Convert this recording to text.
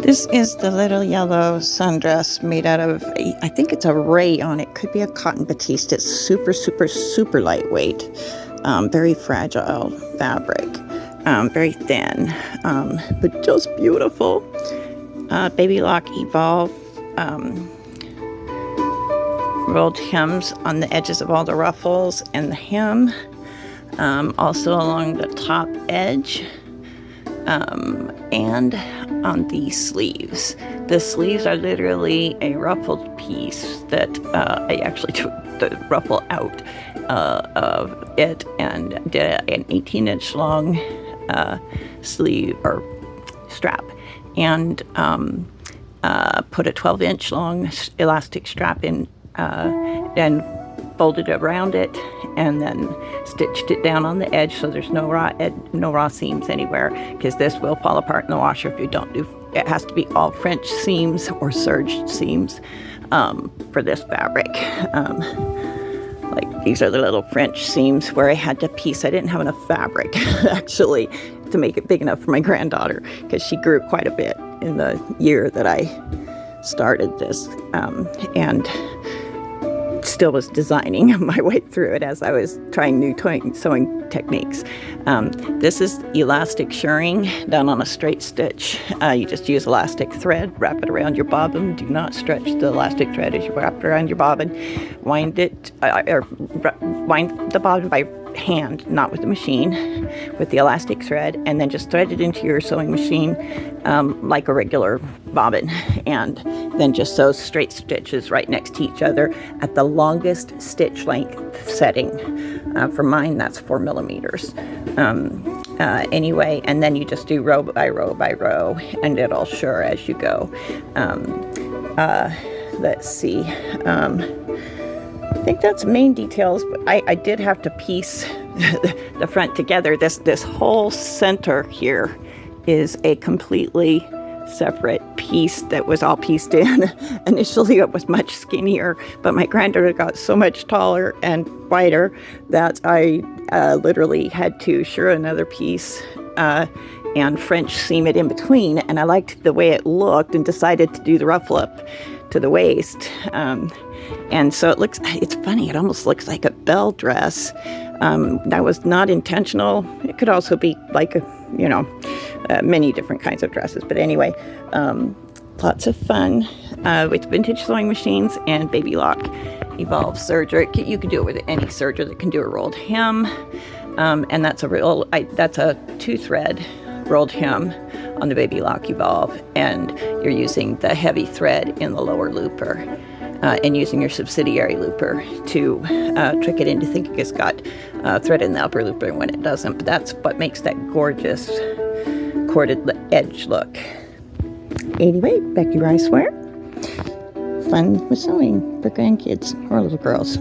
This is the little yellow sundress made out of, I think it's a rayon. It could be a cotton batiste. It's super, super, super lightweight, very fragile fabric, very thin, but just beautiful. BabyLock Evolve rolled hems on the edges of all the ruffles and the hem, also along the top edge, and on the sleeves. The sleeves are literally a ruffled piece that I actually took the ruffle out of it and did an 18-inch long sleeve or strap, and put a 12-inch long elastic strap in and folded around it, and then stitched it down on the edge so there's no raw seams anywhere, because this will fall apart in the washer if you don't do. It has to be all French seams or serged seams for this fabric. Like these are the little French seams where I had to piece. I didn't have enough fabric actually to make it big enough for my granddaughter, because she grew quite a bit in the year that I started this, and still was designing my way through it as I was trying new sewing techniques. This is elastic shirring done on a straight stitch. You just use elastic thread, wrap it around your bobbin. Do not stretch the elastic thread as you wrap it around your bobbin. Wind it, or wind the bobbin by hand, not with the machine, with the elastic thread, and then just thread it into your sewing machine like a regular bobbin, and then just sew straight stitches right next to each other at the longest stitch length setting. For mine, that's 4 millimeters. Anyway, and then you just do row by row by row, and it'll sure as you go. Let's see. I think that's main details, but I did have to piece the front together. This whole center here is a completely separate piece that was all pieced in. Initially it was much skinnier, but my granddaughter got so much taller and wider that I literally had to shirr another piece and French seam it in between, and I liked the way it looked and decided to do the ruffle up to the waist. And so it's funny, it almost looks like a bell dress. That was not intentional. It could also be like many different kinds of dresses. But anyway, lots of fun with vintage sewing machines and BabyLock Evolve serger. You can do it with any serger that can do a rolled hem. And that's a 2-thread rolled hem on the BabyLock Evolve, and you're using the heavy thread in the lower looper, and using your subsidiary looper to trick it into thinking it's got thread in the upper looper when it doesn't. But that's what makes that gorgeous corded edge look. Anyway, Becky Ricewear. Fun with sewing for grandkids or little girls.